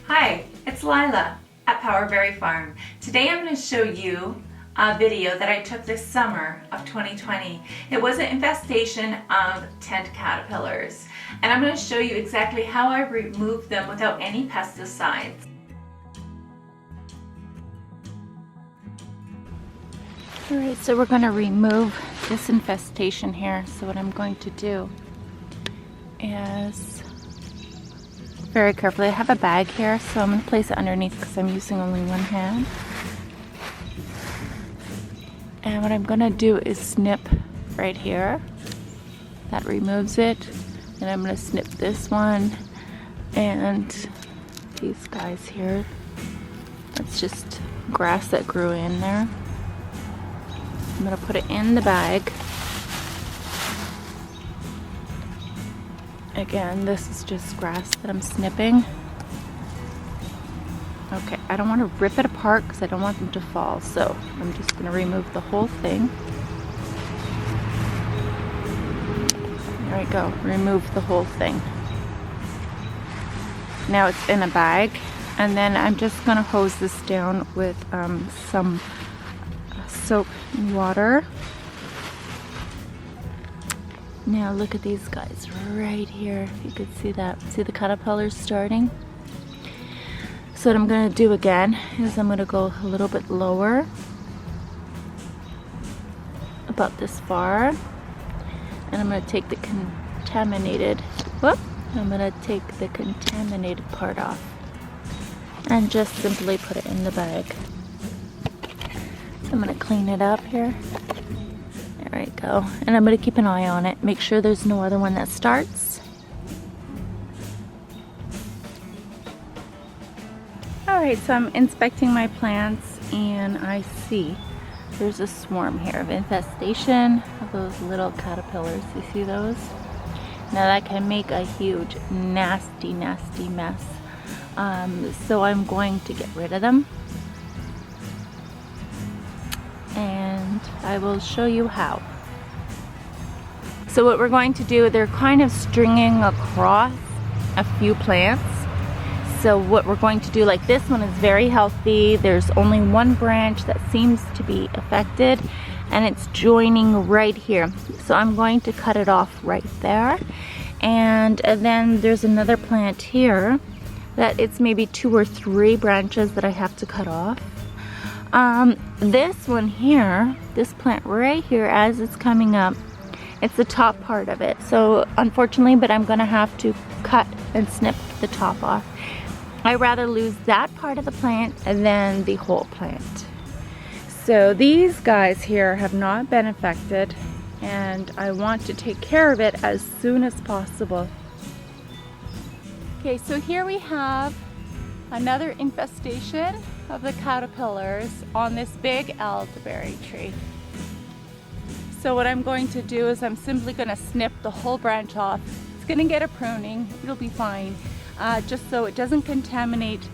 Hi, it's Lila at Powerberry Farm. Today I'm going to show you a video that I took this summer of 2020. It was an infestation of tent caterpillars, and I'm going to show you exactly how I removed them without any pesticides. Alright, so we're going to remove this infestation here. So what I'm going to do is very carefully, I have a bag here, so I'm going to place it underneath because I'm using only one hand. And what I'm going to do is snip right here. That removes it. And I'm going to snip this one and these guys here. That's just grass that grew in there. I'm going to put it in the bag. Again, this is just grass that I'm snipping. Okay, I don't want to rip it apart because I don't want them to fall, so I'm just going to remove the whole thing. There we go, remove the whole thing. Now it's in a bag, and then I'm just going to hose this down with some soap and water. Now look at these guys right here. If you could see that. See the caterpillars starting? So what I'm going to do again is I'm going to go a little bit lower. About this far. And I'm going to take the contaminated, I'm going to take the contaminated part off. And just simply put it in the bag. So I'm going to clean it up here. There we go. And I'm going to keep an eye on it. Make sure there's no other one that starts. Alright, so I'm inspecting my plants and I see there's a swarm here of infestation of those little caterpillars. You see those? Now that can make a huge, nasty, nasty mess. So I'm going to get rid of them. And I will show you how. So what we're going to do, they're kind of stringing across a few plants. So what we're going to do, like this one is very healthy. There's only one branch that seems to be affected and it's joining right here. So I'm going to cut it off right there. And then there's another plant here that it's maybe 2 or 3 branches that I have to cut off. This one here, this plant right here, as it's coming up, it's the top part of it. So unfortunately, but I'm gonna have to cut and snip the top off. I'd rather lose that part of the plant than the whole plant. So these guys here have not been affected, and I want to take care of it as soon as possible. Okay, so here we have another infestation of the caterpillars on this big elderberry tree. So what I'm going to do is I'm simply going to snip the whole branch off. It's going to get a pruning, it'll be fine, just so it doesn't contaminate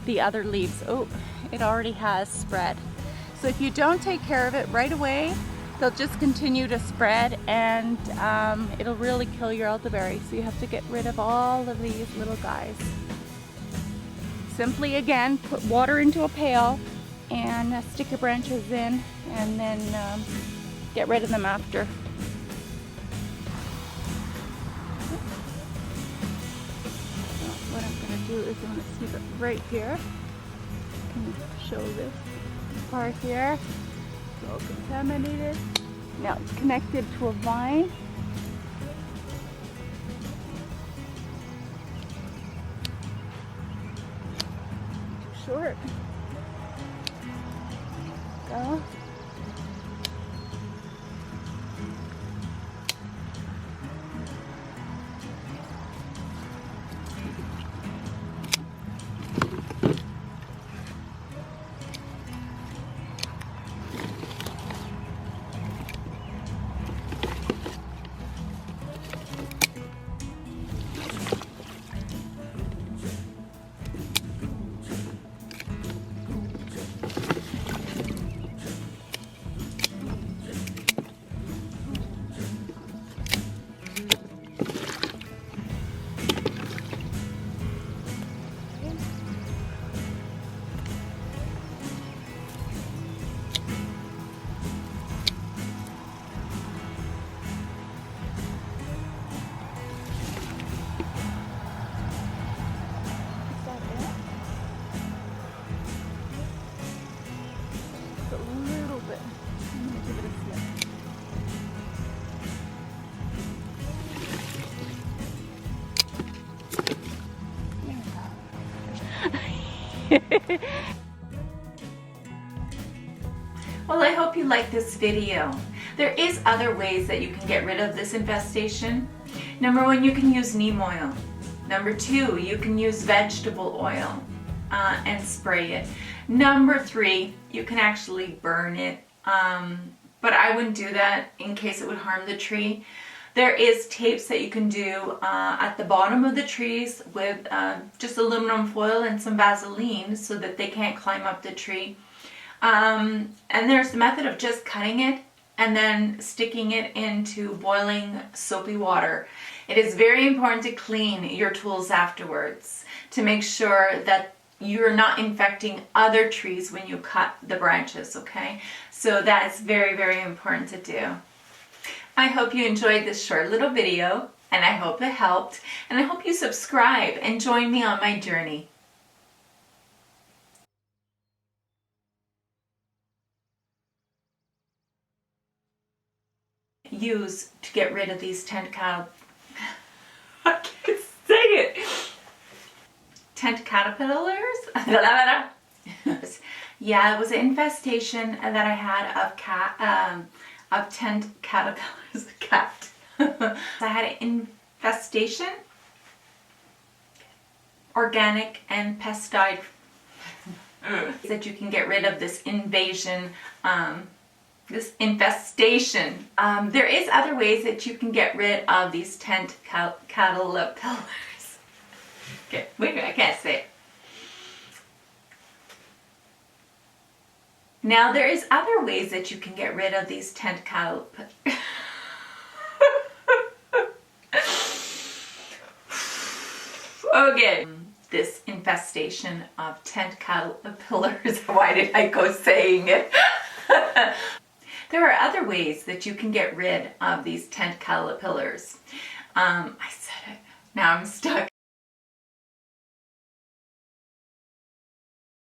the other leaves. Oh, it already has spread. So if you don't take care of it right away, they'll just continue to spread, and it'll really kill your elderberry. So you have to get rid of all of these little guys. Simply again, put water into a pail and stick your branches in, and then get rid of them after. So what I'm going to do is I'm going to snip it right here. I can show this part here. It's all contaminated. Now it's connected to a vine. Short. Go. Well, I hope you like this video. There is other ways that you can get rid of this infestation. Number one, you can use neem oil. Number two, you can use vegetable oil and spray it. Number three, you can actually burn it, but I wouldn't do that in case it would harm the tree. There is tapes that you can do at the bottom of the trees with just aluminum foil and some Vaseline so that they can't climb up the tree. And there's the method of just cutting it and then sticking it into boiling soapy water. It is very important to clean your tools afterwards to make sure that you're not infecting other trees when you cut the branches, okay? So that's very, very important to do. I hope you enjoyed this short little video, and I hope it helped, and I hope you subscribe and join me on my journey. Use to get rid of these tent caterpillars. I can't say it. Tent caterpillars? Yeah, it was an infestation that I had of tent caterpillars. Cat. I had an infestation, organic and pesticide, that you can get rid of this invasion. This infestation. There is other ways that you can get rid of these tent caterpillars. Okay, wait a minute, I can't say it. Now there is other ways that you can get rid of these tent caterpillars. Okay. This infestation of tent caterpillars. Why did I go saying it? There are other ways that you can get rid of these tent caterpillars. I said it. Now I'm stuck.